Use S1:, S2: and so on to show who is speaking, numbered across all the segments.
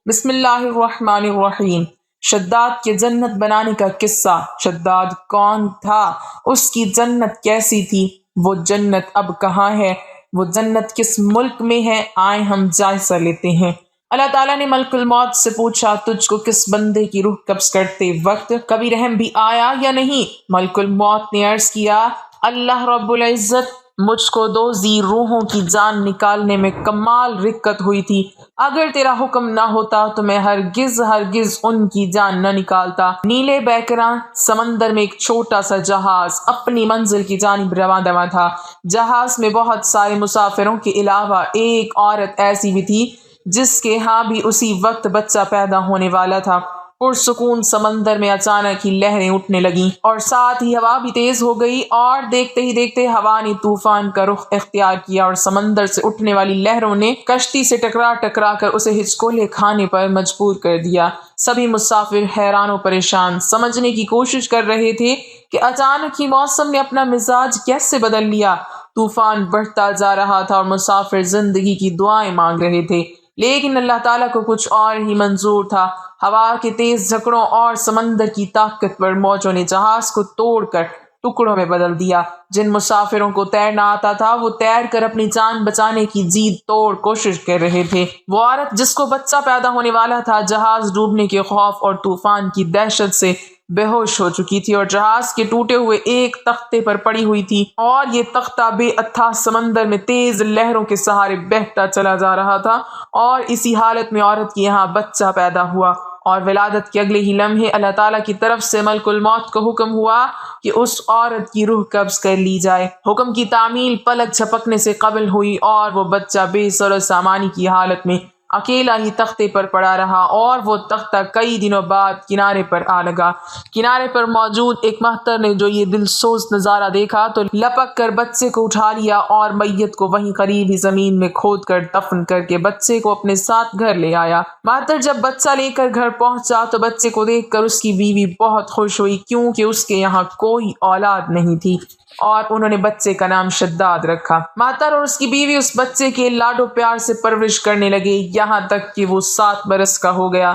S1: بسم اللہ الرحمن الرحیم۔ شداد کے جنت بنانے کا قصہ۔ شداد کون تھا؟ اس کی جنت کیسی تھی؟ وہ جنت اب کہاں ہے؟ وہ جنت کس ملک میں ہے؟ آئیں ہم جائزہ لیتے ہیں۔ اللہ تعالیٰ نے ملک الموت سے پوچھا، تجھ کو کس بندے کی روح قبض کرتے وقت کبھی رحم بھی آیا یا نہیں؟ ملک الموت نے عرض کیا، اللہ رب العزت، مجھ کو دو ذی روحوں کی جان نکالنے میں کمال رکت ہوئی تھی۔ اگر تیرا حکم نہ ہوتا تو میں ہرگز ان کی جان نہ نکالتا۔ نیلے بیکراں سمندر میں ایک چھوٹا سا جہاز اپنی منزل کی جانب رواں تھا۔ جہاز میں بہت سارے مسافروں کے علاوہ ایک عورت ایسی بھی تھی جس کے ہاں بھی اسی وقت بچہ پیدا ہونے والا تھا۔ پرسکون سمندر میں اچانک ہی لہریں اٹھنے لگیں اور ساتھ ہی ہوا بھی تیز ہو گئی، اور دیکھتے ہی دیکھتے ہوا نے طوفان کا رخ اختیار کیا اور سمندر سے اٹھنے والی لہروں نے کشتی سے ٹکرا کر اسے ہچکولے کھانے پر مجبور کر دیا۔ سبھی مسافر حیران و پریشان سمجھنے کی کوشش کر رہے تھے کہ اچانک ہی موسم نے اپنا مزاج کیسے بدل لیا۔ طوفان بڑھتا جا رہا تھا اور مسافر زندگی کی دعائیں مانگ رہے تھے، لیکن اللہ تعالیٰ کو کچھ اور ہی منظور تھا۔ ہوا کے تیز جھکڑوں اور سمندر کی طاقتور موجوں نے جہاز کو توڑ کر ٹکڑوں میں بدل دیا۔ جن مسافروں کو تیرنا آتا تھا وہ تیر کر اپنی جان بچانے کی جید توڑ کوشش کر رہے تھے۔ وہ عورت جس کو بچہ پیدا ہونے والا تھا جہاز ڈوبنے کے خوف اور طوفان کی دہشت سے بے ہوش ہو چکی تھی اور جہاز کے ٹوٹے ہوئے ایک تختے پر پڑی ہوئی تھی، اور یہ تختہ بے اتھاہ سمندر میں تیز لہروں کے سہارے بہتا چلا جا رہا تھا، اور اسی حالت میں عورت کے یہاں بچہ پیدا ہوا، اور ولادت کے اگلے ہی لمحے اللہ تعالیٰ کی طرف سے ملک الموت کو حکم ہوا کہ اس عورت کی روح قبض کر لی جائے۔ حکم کی تعمیل پلک جھپکنے سے قبل ہوئی، اور وہ بچہ بے سر و سامانی کی حالت میں اکیلا ہی تختے پر پڑا رہا، اور وہ تختہ کئی دنوں بعد کنارے پر آ لگا۔ کنارے پر موجود ایک مہتر نے جو یہ دل سوز نظارہ دیکھا تو لپک کر بچے کو اٹھا لیا اور میت کو وہیں قریب ہی زمین میں کھود کر دفن کر کے بچے کو اپنے ساتھ گھر لے آیا۔ مہتر جب بچہ لے کر گھر پہنچا تو بچے کو دیکھ کر اس کی بیوی بہت خوش ہوئی، کیونکہ اس کے یہاں کوئی اولاد نہیں تھی، اور انہوں نے بچے کا نام شداد رکھا۔ مہتر اور اس کی بیوی اس بچے کے لاڈو پیار سے پرورش کرنے لگے، یہاں تک کہ وہ 7 برس کا ہو گیا۔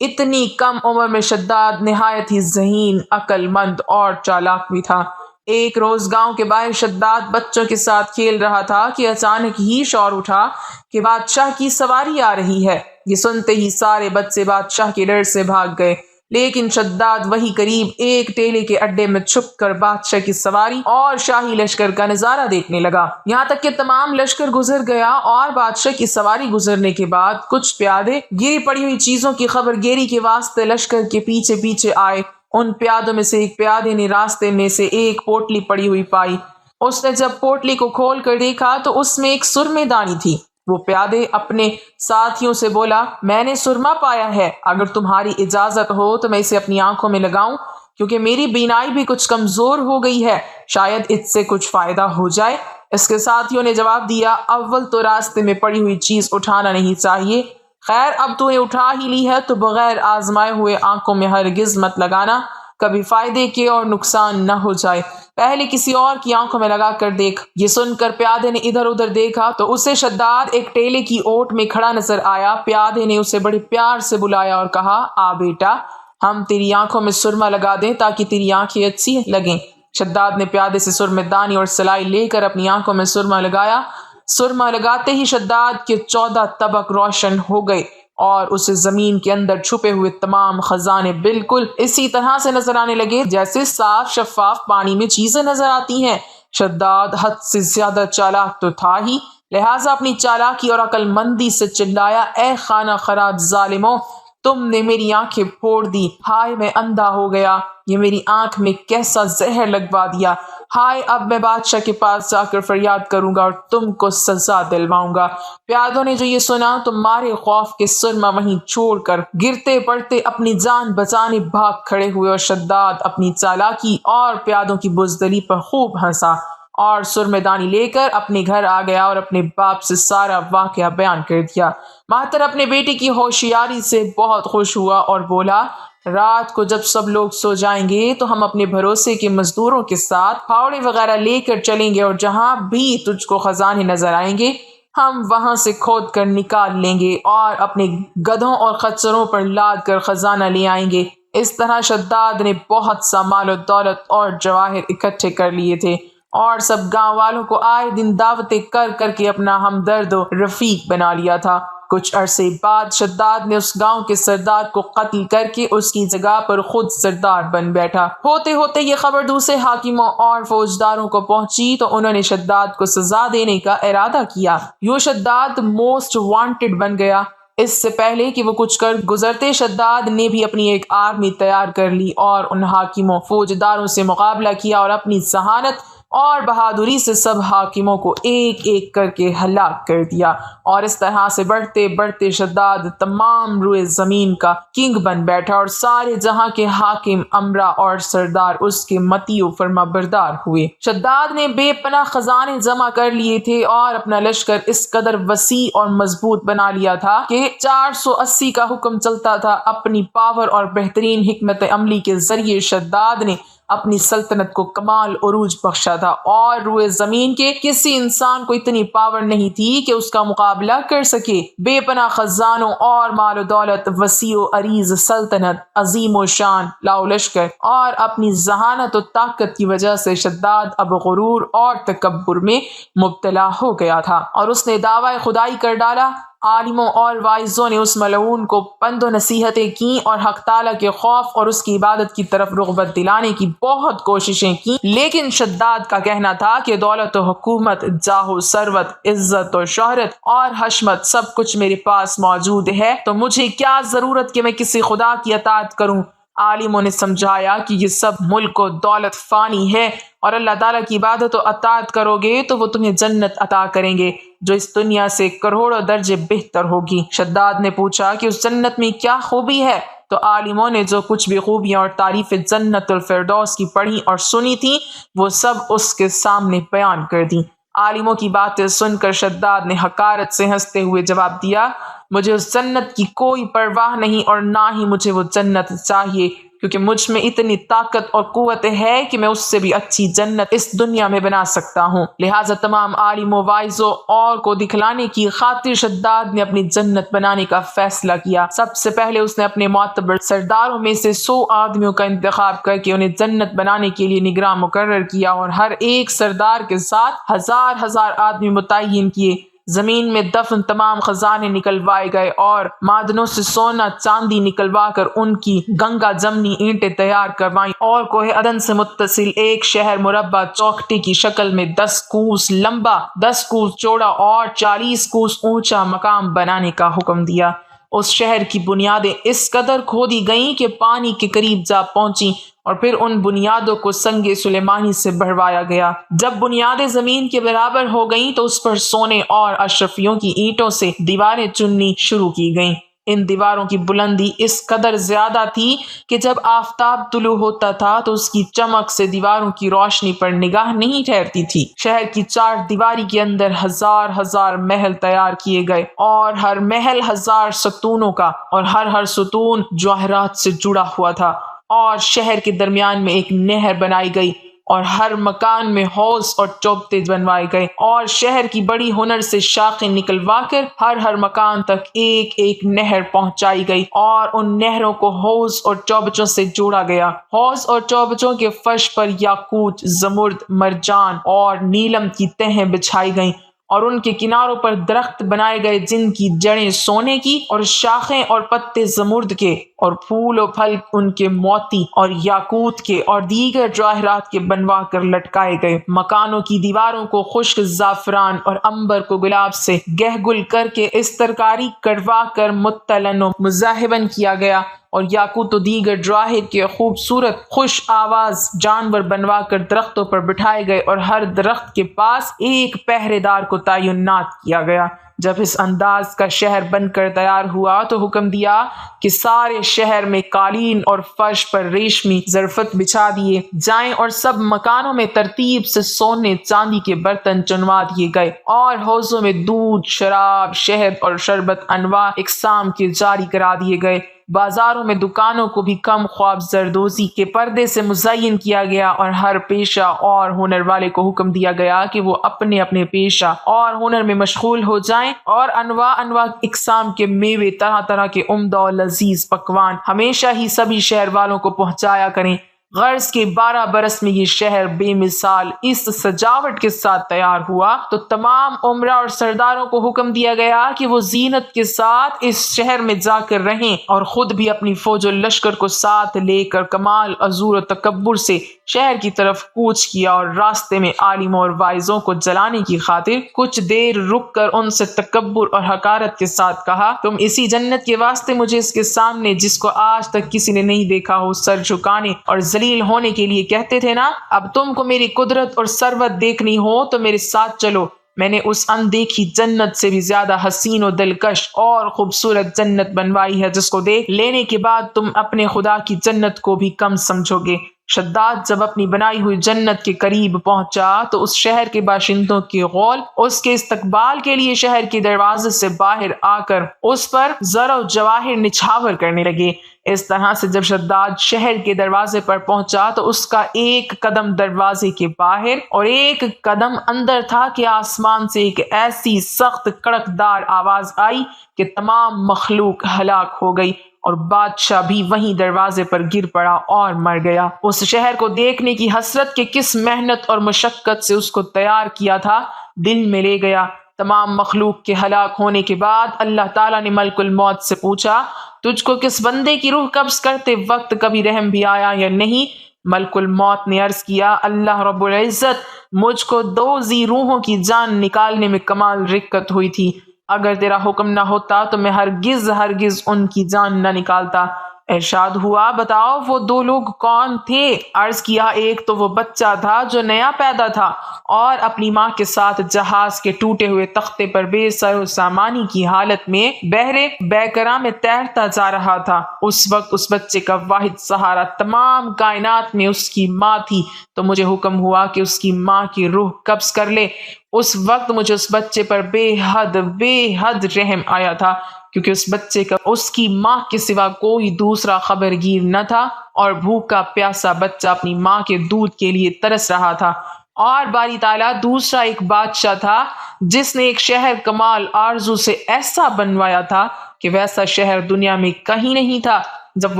S1: اتنی کم عمر میں شداد نہایت ہی ذہین، عقل مند اور چالاک بھی تھا۔ ایک روز گاؤں کے باہر شداد بچوں کے ساتھ کھیل رہا تھا کہ اچانک ہی شور اٹھا کہ بادشاہ کی سواری آ رہی ہے۔ یہ سنتے ہی سارے بچے بادشاہ کے ڈر سے بھاگ گئے، لیکن شداد وہی قریب ایک ٹیلے کے اڈے میں چھپ کر بادشاہ کی سواری اور شاہی لشکر کا نظارہ دیکھنے لگا۔ یہاں تک کہ تمام لشکر گزر گیا اور بادشاہ کی سواری گزرنے کے بعد کچھ پیادے گری پڑی ہوئی چیزوں کی خبر گیری کے واسطے لشکر کے پیچھے پیچھے آئے۔ ان پیادوں میں سے ایک پیادے نے راستے میں سے ایک پوٹلی پڑی ہوئی پائی۔ اس نے جب پوٹلی کو کھول کر دیکھا تو اس میں ایک سرمے دانی تھی۔ وہ پیادے اپنے ساتھیوں سے بولا، میں نے سرما پایا ہے، اگر تمہاری اجازت ہو تو میں اسے اپنی آنکھوں میں لگاؤں، کیونکہ میری بینائی بھی کچھ کمزور ہو گئی ہے، شاید اس سے کچھ فائدہ ہو جائے۔ اس کے ساتھیوں نے جواب دیا، اول تو راستے میں پڑی ہوئی چیز اٹھانا نہیں چاہیے، خیر اب تو نے اٹھا ہی لی ہے تو بغیر آزمائے ہوئے آنکھوں میں ہرگز مت لگانا، کبھی فائدے کے اور نقصان نہ ہو جائے، پہلے کسی اور کی آنکھوں میں لگا کر دیکھ۔ یہ سن کر پیادے نے ادھر ادھر دیکھا تو اسے شداد ایک ٹیلے کی اوٹ میں کھڑا نظر آیا۔ پیادے نے اسے بڑے پیار سے بلایا اور کہا، آ بیٹا، ہم تیری آنکھوں میں سرما لگا دیں تاکہ تیری آنکھیں اچھی لگیں۔ شداد نے پیادے سے سرمے دانی اور سلائی لے کر اپنی آنکھوں میں سرما لگایا۔ سرما لگاتے ہی شداد کے 14 طبق روشن ہو گئے، اور اسے زمین کے اندر چھپے ہوئے تمام خزانے بالکل اسی طرح سے نظر آنے لگے جیسے صاف شفاف پانی میں چیزیں نظر آتی ہیں۔ شداد حد سے زیادہ چالاک تو تھا ہی، لہٰذا اپنی چالاکی اور عقل مندی سے چلایا، اے خانہ خراب ظالموں، تم نے میری آنکھیں پھوڑ دی، ہائے میں اندھا ہو گیا، یہ میری آنکھ میں کیسا زہر لگوا دیا، ہائے اب میں بادشاہ کے پاس جا کر فریاد کروں گا اور تم کو سزا دلواؤں گا۔ پیادوں نے جو یہ سنا تو مارے خوف کے سرما وہیں چھوڑ کر گرتے پڑتے اپنی جان بچانے بھاگ کھڑے ہوئے، اور شداد اپنی چالاکی اور پیادوں کی بزدلی پر خوب ہنسا اور سرمے دانی لے کر اپنے گھر آ گیا اور اپنے باپ سے سارا واقعہ بیان کر دیا۔ مہتر اپنے بیٹے کی ہوشیاری سے بہت خوش ہوا اور بولا، رات کو جب سب لوگ سو جائیں گے تو ہم اپنے بھروسے کے مزدوروں کے ساتھ پھاوڑے وغیرہ لے کر چلیں گے، اور جہاں بھی تجھ کو خزانے نظر آئیں گے ہم وہاں سے کھود کر نکال لیں گے اور اپنے گدھوں اور خچروں پر لاد کر خزانہ لے آئیں گے۔ اس طرح شداد نے بہت سا مال و دولت اور جواہر اکٹھے کر لیے تھے اور سب گاؤں والوں کو آئے دن دعوتیں کر کر کے اپنا ہمدرد و رفیق بنا لیا تھا۔ کچھ عرصے بعد شداد نے اس گاؤں کے سردار کو قتل کر کے اس کی جگہ پر خود سردار بن بیٹھا۔ ہوتے ہوتے یہ خبر دوسرے حاکموں اور فوجداروں کو پہنچی تو انہوں نے شداد کو سزا دینے کا ارادہ کیا۔ یوں شداد موسٹ وانٹڈ بن گیا۔ اس سے پہلے کہ وہ کچھ کر گزرتے، شداد نے بھی اپنی ایک آرمی تیار کر لی اور ان حاکموں فوجداروں سے مقابلہ کیا اور اپنی ذہانت اور بہادری سے سب حاکموں کو ایک ایک کر کے ہلاک کر دیا، اور اس طرح سے بڑھتے بڑھتے شداد تمام روئے زمین کا کنگ بن بیٹھا اور سارے جہاں کے حاکم، امرا اور سردار اس کے مطیع و فرما بردار ہوئے۔ شداد نے بے پناہ خزانے جمع کر لیے تھے اور اپنا لشکر اس قدر وسیع اور مضبوط بنا لیا تھا کہ 480 کا حکم چلتا تھا۔ اپنی پاور اور بہترین حکمت عملی کے ذریعے شداد نے اپنی سلطنت کو کمال عروج بخشا تھا، اور روئے زمین کے کسی انسان کو اتنی پاور نہیں تھی کہ اس کا مقابلہ کر سکے۔ بے پناہ خزانوں اور مال و دولت، وسیع و عریض سلطنت، عظیم و شان لاؤ لشکر اور اپنی ذہانت و طاقت کی وجہ سے شداد اب غرور اور تکبر میں مبتلا ہو گیا تھا، اور اس نے دعوی خدائی کر ڈالا۔ عالموں اور واعظوں نے اس ملعون کو پند و نصیحتیں کیں اور حق تعالیٰ کے خوف اور اس کی عبادت کی طرف رغبت دلانے کی بہت کوششیں کیں، لیکن شداد کا کہنا تھا کہ دولت و حکومت، جاہ و ثروت، عزت و شہرت اور حشمت سب کچھ میرے پاس موجود ہے، تو مجھے کیا ضرورت کہ میں کسی خدا کی اطاعت کروں۔ عالموں نے سمجھایا کہ یہ سب ملک و دولت فانی ہے، اور اللہ تعالیٰ کی عبادت و اطاعت کرو گے تو وہ تمہیں جنت عطا کریں گے جو اس دنیا سے کروڑوں درجے بہتر ہوگی۔ شداد نے پوچھا کہ اس جنت میں کیا خوبی ہے؟ تو عالموں نے جو کچھ بھی خوبیاں اور تعریف جنت الفردوس کی پڑھی اور سنی تھیں وہ سب اس کے سامنے بیان کر دیں۔ عالموں کی باتیں سن کر شداد نے حقارت سے ہنستے ہوئے جواب دیا، مجھے اس جنت کی کوئی پرواہ نہیں اور نہ ہی مجھے وہ جنت چاہیے، کیونکہ مجھ میں اتنی طاقت اور قوت ہے کہ میں اس سے بھی اچھی جنت اس دنیا میں بنا سکتا ہوں۔ لہٰذا تمام عالموں، واعظوں اور کو دکھلانے کی خاطر شداد نے اپنی جنت بنانے کا فیصلہ کیا۔ سب سے پہلے اس نے اپنے معتبر سرداروں میں سے 100 آدمیوں کا انتخاب کر کے انہیں جنت بنانے کے لیے نگراں مقرر کیا، اور ہر ایک سردار کے ساتھ 1000 آدمی متعین کیے۔ زمین میں دفن تمام خزانے نکلوائے گئے اور معدنوں سے سونا چاندی نکلوا کر ان کی گنگا جمنی اینٹیں تیار کروائیں، اور کوہ عدن سے متصل ایک شہر مربع چوکھٹے کی شکل میں 10 کوس لمبا، 10 کوس چوڑا اور 40 کوس اونچا مقام بنانے کا حکم دیا۔ اس شہر کی بنیادیں اس قدر کھودی گئیں کہ پانی کے قریب جا پہنچیں، اور پھر ان بنیادوں کو سنگ سلیمانی سے بھروایا گیا۔ جب بنیادیں زمین کے برابر ہو گئیں تو اس پر سونے اور اشرفیوں کی اینٹوں سے دیواریں چننی شروع کی گئیں۔ ان دیواروں کی بلندی اس قدر زیادہ تھی کہ جب آفتاب طلوع ہوتا تھا تو اس کی چمک سے دیواروں کی روشنی پر نگاہ نہیں ٹھہرتی تھی۔ شہر کی 4 دیواری کے اندر 1000 محل تیار کیے گئے، اور ہر محل 1000 ستونوں کا، اور ہر ستون جواہرات سے جڑا ہوا تھا، اور شہر کے درمیان میں ایک نہر بنائی گئی، اور ہر مکان میں حوض اور چوبتے بنوائے گئے، اور شہر کی بڑی ہنر سے شاخیں نکلوا کر ہر مکان تک ایک ایک نہر پہنچائی گئی، اور ان نہروں کو حوض اور چوبچوں سے جوڑا گیا۔ حوض اور چوبچوں کے فرش پر یاقوت، زمرد، مرجان اور نیلم کی تہیں بچھائی گئیں، اور ان کے کناروں پر درخت بنائے گئے جن کی جڑیں سونے کی اور شاخیں اور پتے زمرد کے اور پھول و پھل ان کے موتی اور یاقوت کے اور دیگر جواہرات کے بنوا کر لٹکائے گئے۔ مکانوں کی دیواروں کو خشک زعفران اور عنبر کو گلاب سے گہگل کر کے استرکاری کروا کر متلن و مزاحبن کیا گیا، اور یاقوت و دیگر جواہر کے خوبصورت خوش آواز جانور بنوا کر درختوں پر بٹھائے گئے، اور ہر درخت کے پاس ایک پہرے دار کو تعینات کیا گیا۔ جب اس انداز کا شہر بن کر تیار ہوا تو حکم دیا کہ سارے شہر میں قالین اور فرش پر ریشمی ظرفت بچھا دیے جائیں، اور سب مکانوں میں ترتیب سے سونے چاندی کے برتن چنوا دیے گئے، اور حوضوں میں دودھ، شراب، شہد اور شربت انواع اقسام کے جاری کرا دیے گئے۔ بازاروں میں دکانوں کو بھی کم خواب زردوزی کے پردے سے مزین کیا گیا اور ہر پیشہ اور ہنر والے کو حکم دیا گیا کہ وہ اپنے اپنے پیشہ اور ہنر میں مشغول ہو جائیں اور انواع اقسام کے میوے، طرح طرح کے عمدہ اور لذیذ پکوان ہمیشہ ہی سبھی شہر والوں کو پہنچایا کریں۔ غرض کے 12 برس میں یہ شہر بے مثال اس سجاوٹ کے ساتھ تیار ہوا تو تمام عمرہ اور سرداروں کو حکم دیا گیا کہ وہ زینت کے ساتھ اس شہر میں جا کر رہیں اور خود بھی اپنی فوج و لشکر کو ساتھ لے کر کمال عزور و تکبر سے شہر کی طرف کوچ کیا، اور راستے میں عالموں اور واعظوں کو جلانے کی خاطر کچھ دیر رک کر ان سے تکبر اور حقارت کے ساتھ کہا، تم اسی جنت کے واسطے مجھے اس کے سامنے، جس کو آج تک کسی نے نہیں دیکھا ہو، سر جھکانے اور ذلیل ہونے کے لیے کہتے تھے نا؟ اب تم کو میری قدرت اور ثروت دیکھنی ہو تو میرے ساتھ چلو، میں نے اس اندیکھی جنت سے بھی زیادہ حسین و دلکش اور خوبصورت جنت بنوائی ہے، جس کو دیکھ لینے کے بعد تم اپنے خدا کی جنت کو بھی کم سمجھو گے۔ شداد جب اپنی بنائی ہوئی جنت کے قریب پہنچا تو اس شہر کے باشندوں کی غول اس کے استقبال کے لیے شہر کے دروازے سے باہر آ کر اس پر زر و جواہر نچھاور کرنے لگے۔ اس طرح سے جب شداد شہر کے دروازے پر پہنچا تو اس کا ایک قدم دروازے کے باہر اور ایک قدم اندر تھا کہ آسمان سے ایک ایسی سخت کڑکدار آواز آئی کہ تمام مخلوق ہلاک ہو گئی، اور بادشاہ بھی وہیں دروازے پر گر پڑا اور مر گیا۔ اس شہر کو دیکھنے کی حسرت کہ کس محنت اور مشقت سے اس کو تیار کیا تھا دل میں لے گیا۔ تمام مخلوق کے ہلاک ہونے کے بعد اللہ تعالیٰ نے ملک الموت سے پوچھا، تجھ کو کس بندے کی روح قبض کرتے وقت کبھی رحم بھی آیا یا نہیں؟ ملک الموت نے عرض کیا، اللہ رب العزت، مجھ کو 2 ذی روحوں کی جان نکالنے میں کمال رکت ہوئی تھی، اگر تیرا حکم نہ ہوتا تو میں ہرگز ان کی جان نہ نکالتا۔ ارشاد ہوا، بتاؤ وہ 2 لوگ کون تھے؟ عرض کیا، ایک تو وہ بچہ تھا جو نیا پیدا تھا اور اپنی ماں کے ساتھ جہاز کے ٹوٹے ہوئے تختے پر بے سر و سامانی کی حالت میں بحر بیکرا میں تیرتا جا رہا تھا۔ اس وقت اس بچے کا واحد سہارا تمام کائنات میں اس کی ماں تھی، تو مجھے حکم ہوا کہ اس کی ماں کی روح قبض کر لے۔ اس وقت مجھے اس بچے پر بے حد رحم آیا تھا، کیونکہ اس بچے کا اس کی ماں کے سوا کوئی دوسرا خبرگیر نہ تھا، اور بھوکا پیاسا بچہ اپنی ماں کے دودھ کے لیے ترس رہا تھا۔ اور باری تعالیٰ دوسرا ایک بادشاہ تھا جس نے ایک شہر کمال آرزو سے ایسا بنوایا تھا کہ ویسا شہر دنیا میں کہیں نہیں تھا۔ جب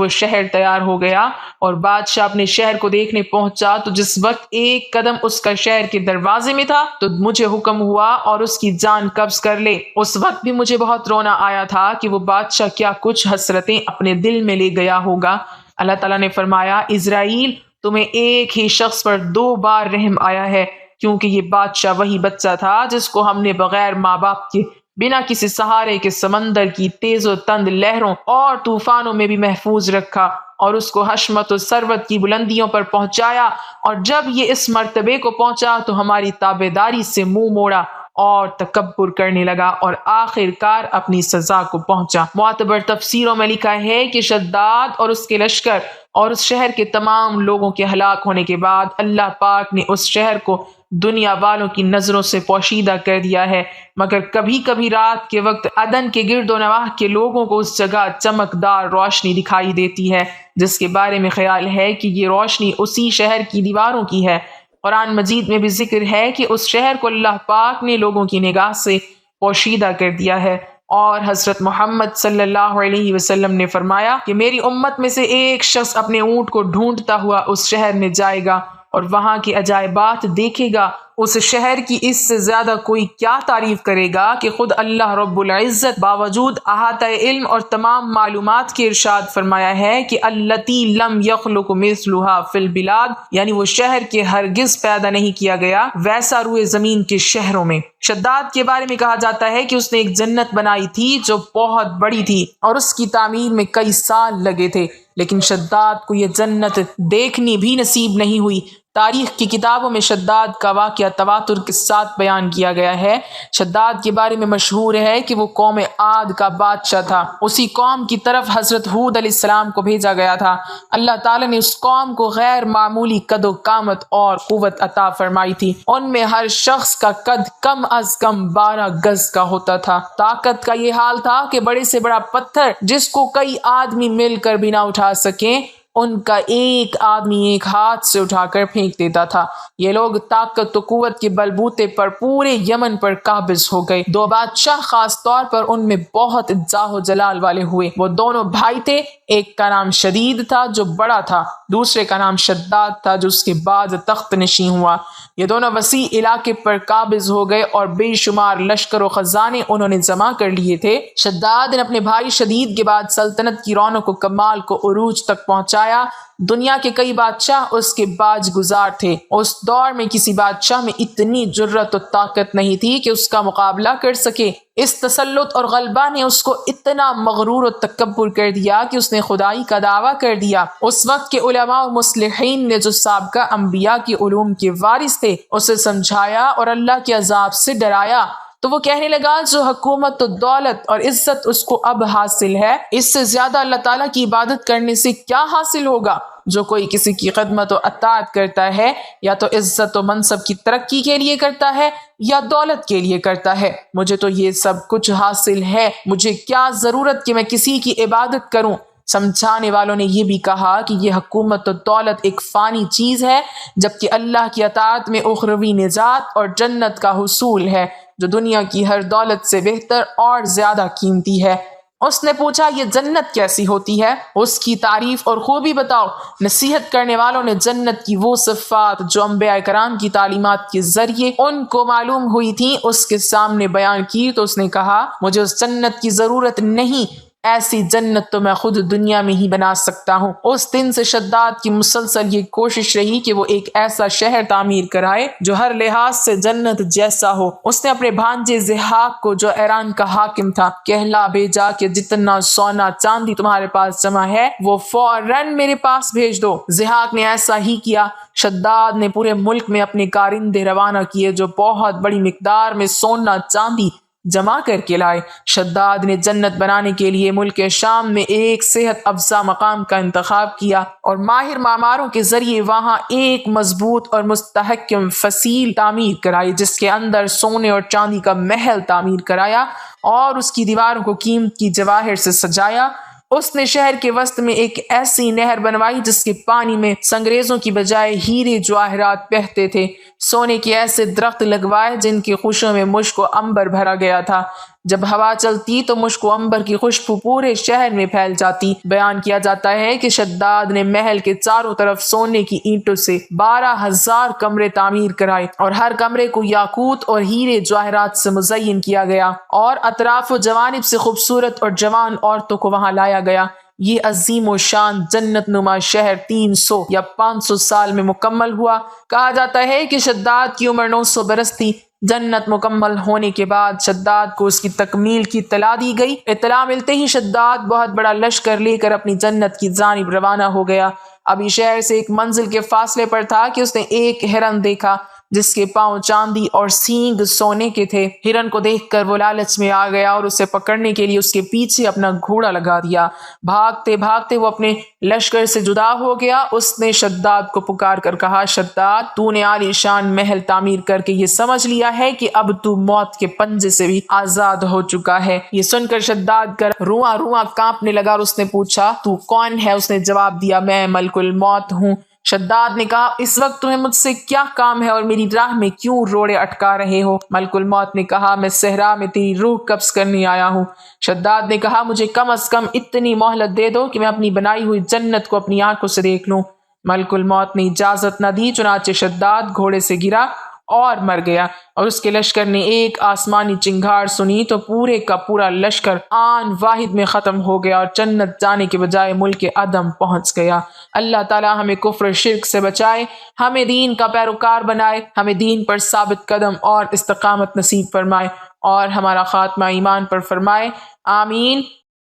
S1: وہ شہر تیار ہو گیا اور بادشاہ اپنے شہر کو دیکھنے پہنچا تو جس وقت ایک قدم اس کا شہر کے دروازے میں تھا تو مجھے حکم ہوا اور اس کی جان قبض کر لے۔ اس وقت بھی مجھے بہت رونا آیا تھا کہ وہ بادشاہ کیا کچھ حسرتیں اپنے دل میں لے گیا ہوگا۔ اللہ تعالیٰ نے فرمایا، عزرائیل، تمہیں ایک ہی شخص پر 2 بار رحم آیا ہے، کیونکہ یہ بادشاہ وہی بچہ تھا جس کو ہم نے بغیر ماں باپ کے، بنا کسی سہارے کے سمندر کی تیز و تند لہروں اور طوفانوں میں بھی محفوظ رکھا، اور اس کو حشمت و ثروت کی بلندیوں پر پہنچایا، اور جب یہ اس مرتبے کو پہنچا تو ہماری تابعداری سے منہ موڑا اور تکبر کرنے لگا، اور آخر کار اپنی سزا کو پہنچا۔ معتبر تفسیروں میں لکھا ہے کہ شداد اور اس کے لشکر اور اس شہر کے تمام لوگوں کے ہلاک ہونے کے بعد اللہ پاک نے اس شہر کو دنیا والوں کی نظروں سے پوشیدہ کر دیا ہے، مگر کبھی کبھی رات کے وقت عدن کے گرد و نواح کے لوگوں کو اس جگہ چمکدار روشنی دکھائی دیتی ہے، جس کے بارے میں خیال ہے کہ یہ روشنی اسی شہر کی دیواروں کی ہے۔ قرآن مجید میں بھی ذکر ہے کہ اس شہر کو اللہ پاک نے لوگوں کی نگاہ سے پوشیدہ کر دیا ہے، اور حضرت محمد صلی اللہ علیہ وسلم نے فرمایا کہ میری امت میں سے ایک شخص اپنے اونٹ کو ڈھونڈتا ہوا اس شہر میں جائے گا اور وہاں کی عجائبات دیکھے گا۔ اس شہر کی اس سے زیادہ کوئی کیا تعریف کرے گا کہ خود اللہ رب العزت باوجود احاطہ علم اور تمام معلومات کے ارشاد فرمایا ہے کہ التی لم یخلق مثلها فی البلاد، یعنی وہ شہر کے ہرگز پیدا نہیں کیا گیا ویسا روئے زمین کے شہروں میں۔ شداد کے بارے میں کہا جاتا ہے کہ اس نے ایک جنت بنائی تھی جو بہت بڑی تھی اور اس کی تعمیر میں کئی سال لگے تھے، لیکن شداد کو یہ جنت دیکھنی بھی نصیب نہیں ہوئی تاریخ کی کتابوں میں شداد کا واقعہ تواتر کے ساتھ بیان کیا گیا ہے۔ شداد کے بارے میں مشہور ہے کہ وہ قوم عاد کا بادشاہ تھا۔ اسی قوم کی طرف حضرت ہود علیہ السلام کو بھیجا گیا تھا۔ اللہ تعالیٰ نے اس قوم کو غیر معمولی قد و قامت اور قوت عطا فرمائی تھی۔ ان میں ہر شخص کا قد کم از کم 12 گز کا ہوتا تھا۔ طاقت کا یہ حال تھا کہ بڑے سے بڑا پتھر جس کو کئی آدمی مل کر بھی نہ اٹھا سکیں، ان کا ایک آدمی ایک ہاتھ سے اٹھا کر پھینک دیتا تھا۔ یہ لوگ طاقت و قوت کے بلبوتے پر پورے یمن پر قابض ہو گئے۔ دو بادشاہ خاص طور پر ان میں بہت جاہ و جلال والے ہوئے۔ وہ دونوں بھائی تھے، ایک کا نام شدید تھا جو بڑا تھا، دوسرے کا نام شداد تھا جو اس کے بعد تخت نشین ہوا۔ یہ دونوں وسیع علاقے پر قابض ہو گئے اور بے شمار لشکر و خزانے انہوں نے جمع کر لیے تھے۔ شداد نے اپنے بھائی شدید کے بعد سلطنت کی رونق و کمال کو عروج تک پہنچایا۔ دنیا کے کئی بادشاہ اس کے باج گزار تھے۔ اس دور میں کسی بادشاہ میں اتنی جرأت و طاقت نہیں تھی کہ اس کا مقابلہ کر سکے۔ اس تسلط اور غلبہ نے اس کو اتنا مغرور و تکبر کر دیا کہ اس نے خدائی کا دعویٰ کر دیا۔ اس وقت کے علماء و مصلحین نے جو سابقہ انبیاء کے علوم کے وارث تھے اسے سمجھایا اور اللہ کے عذاب سے ڈرایا، تو وہ کہنے لگا جو حکومت و دولت اور عزت اس کو اب حاصل ہے، اس سے زیادہ اللہ تعالیٰ کی عبادت کرنے سے کیا حاصل ہوگا؟ جو کوئی کسی کی خدمت و اطاعت کرتا ہے یا تو عزت و منصب کی ترقی کے لیے کرتا ہے یا دولت کے لیے کرتا ہے، مجھے تو یہ سب کچھ حاصل ہے، مجھے کیا ضرورت کہ میں کسی کی عبادت کروں؟ سمجھانے والوں نے یہ بھی کہا کہ یہ حکومت و دولت ایک فانی چیز ہے، جبکہ اللہ کی اطاعت میں اخروی نجات اور جنت کا حصول ہے، جو دنیا کی ہر دولت سے بہتر اور زیادہ قیمتی ہے۔ اس نے پوچھا یہ جنت کیسی ہوتی ہے؟ اس کی تعریف اور خوبی بتاؤ۔ نصیحت کرنے والوں نے جنت کی وہ صفات جو انبیاء کرام کی تعلیمات کے ذریعے ان کو معلوم ہوئی تھیں اس کے سامنے بیان کی، تو اس نے کہا مجھے اس جنت کی ضرورت نہیں، ایسی جنت تو میں خود دنیا میں ہی بنا سکتا ہوں۔ اس دن سے شداد کی مسلسل یہ کوشش رہی کہ وہ ایک ایسا شہر تعمیر کرائے جو ہر لحاظ سے جنت جیسا ہو۔ اس نے اپنے بھانجے زحاق کو جو ایران کا حاکم تھا کہلا بھیجا کہ جتنا سونا چاندی تمہارے پاس جمع ہے وہ فوراً میرے پاس بھیج دو۔ زحاق نے ایسا ہی کیا۔ شداد نے پورے ملک میں اپنے کارندے روانہ کیے جو بہت بڑی مقدار میں سونا چاندی جمع کر کے لائے۔ شداد نے جنت بنانے کے لیے ملک شام میں ایک صحت افزا مقام کا انتخاب کیا اور ماہر معماروں کے ذریعے وہاں ایک مضبوط اور مستحکم فصیل تعمیر کرائی، جس کے اندر سونے اور چاندی کا محل تعمیر کرایا اور اس کی دیواروں کو قیمتی جواہر سے سجایا۔ اس نے شہر کے وسط میں ایک ایسی نہر بنوائی جس کے پانی میں سنگریزوں کی بجائے ہیرے جواہرات بہتے تھے۔ سونے کے ایسے درخت لگوائے جن کی خوشبو میں مشک و عنبر بھرا گیا تھا۔ جب ہوا چلتی تو مشک و عنبر کی خوشبو پورے شہر میں پھیل جاتی۔ بیان کیا جاتا ہے کہ شداد نے محل کے چاروں طرف سونے کی اینٹوں سے 12,000 کمرے تعمیر کرائے اور ہر کمرے کو یاقوت اور ہیرے جواہرات سے مزین کیا گیا اور اطراف و جوانب سے خوبصورت اور جوان عورتوں کو وہاں لایا گیا۔ یہ عظیم و شان جنت نما شہر 300 یا 500 سال میں مکمل ہوا۔ کہا جاتا ہے کہ شداد کی عمر 900 برس تھی۔ جنت مکمل ہونے کے بعد شداد کو اس کی تکمیل کی اطلاع دی گئی۔ اطلاع ملتے ہی شداد بہت بڑا لشکر لے کر اپنی جنت کی جانب روانہ ہو گیا۔ ابھی شہر سے ایک منزل کے فاصلے پر تھا کہ اس نے ایک ہرن دیکھا جس کے پاؤں چاندی اور سینگ سونے کے تھے۔ ہرن کو دیکھ کر وہ لالچ میں آ گیا اور اسے پکڑنے کے لیے اس کے پیچھے اپنا گھوڑا لگا دیا۔ بھاگتے بھاگتے وہ اپنے لشکر سے جدا ہو گیا۔ اس نے شداد کو پکار کر کہا شداد تو نے عالی شان محل تعمیر کر کے یہ سمجھ لیا ہے کہ اب تو موت کے پنجے سے بھی آزاد ہو چکا ہے؟ یہ سن کر شداد کا رواں رواں کانپنے لگا اور اس نے پوچھا تو کون ہے؟ اس نے جواب دیا میں ملک الموت ہوں۔ شداد نے کہا اس وقت تمہیں مجھ سے کیا کام ہے اور میری راہ میں کیوں روڑے اٹکا رہے ہو؟ ملک الموت نے کہا میں صحرا میں تیری روح قبض کرنے آیا ہوں۔ شداد نے کہا مجھے کم از کم اتنی مہلت دے دو کہ میں اپنی بنائی ہوئی جنت کو اپنی آنکھوں سے دیکھ لوں۔ ملک الموت نے اجازت نہ دی، چنانچہ شداد گھوڑے سے گرا اور مر گیا اور اس کے لشکر نے ایک آسمانی چنگھاڑ سنی تو پورے کا پورا لشکر آن واحد میں ختم ہو گیا اور جنت جانے کے بجائے ملک عدم پہنچ گیا۔ اللہ تعالی ہمیں کفر و شرک سے بچائے، ہمیں دین کا پیروکار بنائے، ہمیں دین پر ثابت قدم اور استقامت نصیب فرمائے اور ہمارا خاتمہ ایمان پر فرمائے، آمین۔